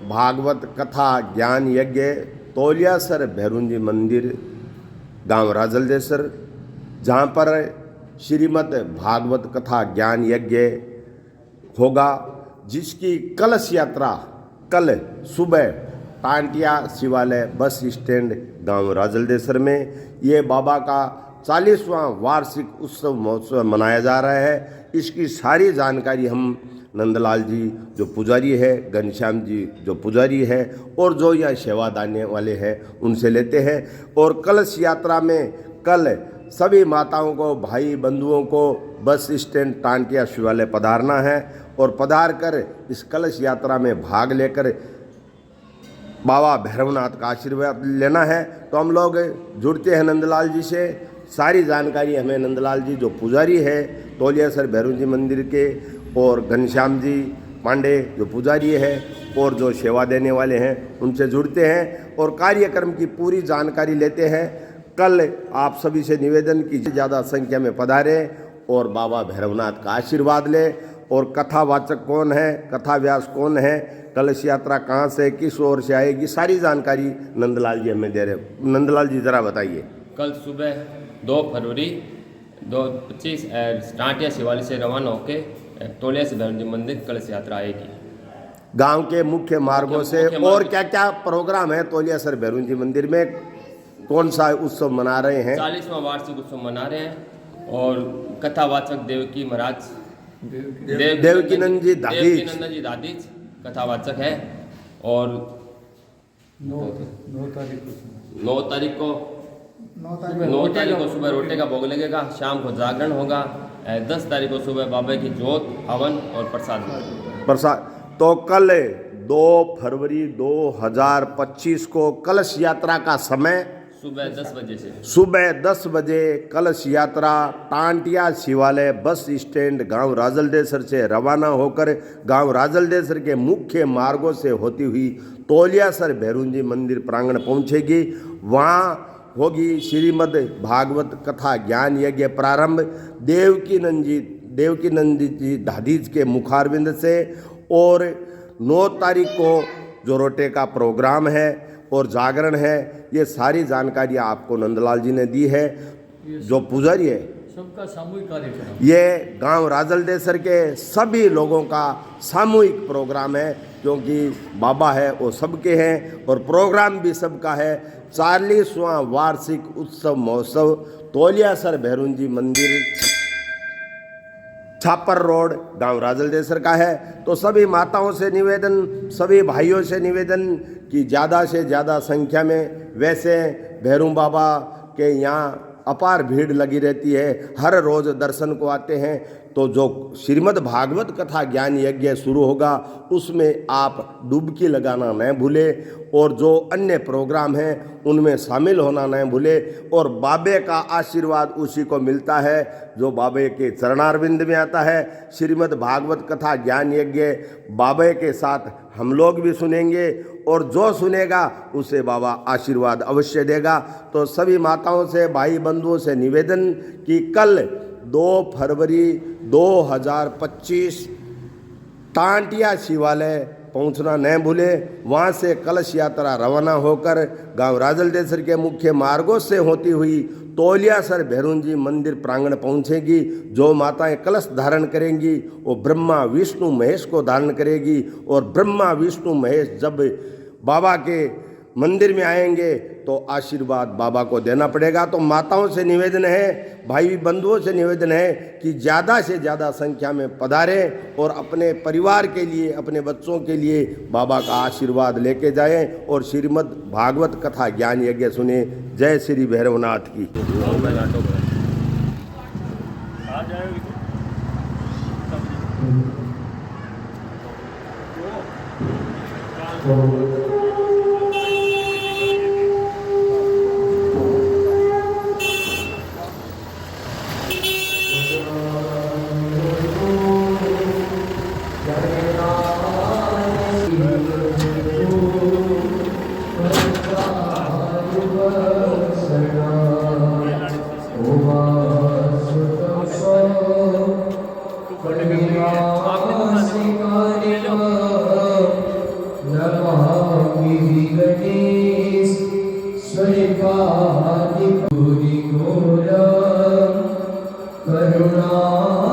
भागवत कथा ज्ञान यज्ञ तोलियासर भैरुंजी मंदिर गांव राजलदेसर, जहां पर श्रीमद् भागवत कथा ज्ञान यज्ञ होगा, जिसकी कलश यात्रा कल सुबह टांटिया शिवालय बस स्टैंड गांव राजलदेसर में ये बाबा का 40वां वार्षिक उत्सव महोत्सव मनाया जा रहा है। इसकी सारी जानकारी हम नंदलाल जी जो पुजारी है, घनश्याम जी जो पुजारी है और जो यह सेवा देने वाले हैं उनसे लेते हैं। और कलश यात्रा में कल सभी माताओं को, भाई बंधुओं को बस स्टैंड टांटिया शिवालय पधारना है और पधार कर इस कलश यात्रा में भाग लेकर बाबा भैरवनाथ का आशीर्वाद लेना है। तो हम लोग जुड़ते हैं नंदलाल जी से। सारी जानकारी हमें नंदलाल जी जो पुजारी है तोलियासर भैरुंजी मंदिर के, और घनश्याम जी पांडे जो पुजारी है और जो सेवा देने वाले हैं उनसे जुड़ते हैं और कार्यक्रम की पूरी जानकारी लेते हैं। कल आप सभी से निवेदन की ज़्यादा संख्या में पधारें और बाबा भैरवनाथ का आशीर्वाद लें। और कथावाचक कौन है, कथा व्यास कौन है, कलश यात्रा कहाँ से किस ओर से आएगी, सारी जानकारी नंदलाल जी हमें दे रहे। नंदलाल जी ज़रा बताइए। कल सुबह 2 फरवरी 2025 टांटिया शिवालय से रवाना होकर तोलियासर भैरुंजी मंदिर कलश यात्रा आएगी गांव के मुख्य मार्गों से। और क्या क्या प्रोग्राम है तोलियासर भैरुंजी मंदिर में, कौन सा उत्सव मना रहे हैं? 40वां वार्षिक उत्सव मना रहे हैं और कथावाचक देवकी महाराज देवकीनंद जी दादीज कथावाचक है। और 9 तारीख को सुबह रोटे का भोग लगेगा, शाम को जागरण होगा, 10 तारीख को सुबह बाबा की जोत, हवन और प्रसाद। तो कल 2 फरवरी 2025 को कलश यात्रा का समय सुबह 10 बजे से सुबह 10 बजे कलश यात्रा टांटिया शिवालय बस स्टैंड गांव राजलदेसर से रवाना होकर गांव राजलदेसर के मुख्य मार्गों से होती हुई तोलियासर भैरुंजी मंदिर प्रांगण पहुंचेगी। वहां होगी श्रीमद् भागवत कथा ज्ञान यज्ञ प्रारंभ देवकीनंद जी दादीज के मुखारविंद से। और 9 तारीख को जो रोटे का प्रोग्राम है और जागरण है, ये सारी जानकारियाँ आपको नंदलाल जी ने दी है जो पुजारी है। सबका सामूहिक कार्यक्रम, ये गांव राजलदेसर के सभी लोगों का सामूहिक प्रोग्राम है, क्योंकि बाबा है वो सबके हैं और प्रोग्राम भी सबका है। 40वां वार्षिक उत्सव महोत्सव तोलियासर भैरुंजी मंदिर छापर रोड गांव राजलदेसर का है। तो सभी माताओं से निवेदन, सभी भाइयों से निवेदन कि ज़्यादा से ज़्यादा संख्या में, वैसे भैरू बाबा के यहाँ अपार भीड़ लगी रहती है, हर रोज़ दर्शन को आते हैं। तो जो श्रीमद् भागवत कथा ज्ञान यज्ञ शुरू होगा उसमें आप डुबकी लगाना न भूलें और जो अन्य प्रोग्राम हैं उनमें शामिल होना न भूलें। और बाबे का आशीर्वाद उसी को मिलता है जो बाबे के चरणारविंद में आता है। श्रीमद् भागवत कथा ज्ञान यज्ञ बाबे के साथ हम लोग भी सुनेंगे और जो सुनेगा उसे बाबा आशीर्वाद अवश्य देगा। तो सभी माताओं से, भाई बंधुओं से निवेदन कि कल 2 फरवरी 2025 टांटिया शिवालय पहुंचना न भूलें। वहां से कलश यात्रा रवाना होकर गांव राजलदेसर के मुख्य मार्गों से होती हुई तोलियासर भैरुंजी मंदिर प्रांगण पहुंचेगी। जो माताएं कलश धारण करेंगी वो ब्रह्मा विष्णु महेश को धारण करेगी। और ब्रह्मा विष्णु महेश जब बाबा के मंदिर में आएंगे तो आशीर्वाद बाबा को देना पड़ेगा। तो माताओं से निवेदन है, भाई बंधुओं से निवेदन है कि ज़्यादा से ज़्यादा संख्या में पधारें और अपने परिवार के लिए, अपने बच्चों के लिए बाबा का आशीर्वाद लेके जाएं और श्रीमद् भागवत कथा ज्ञान यज्ञ सुने। जय श्री भैरवनाथ की। शिवादि करुणा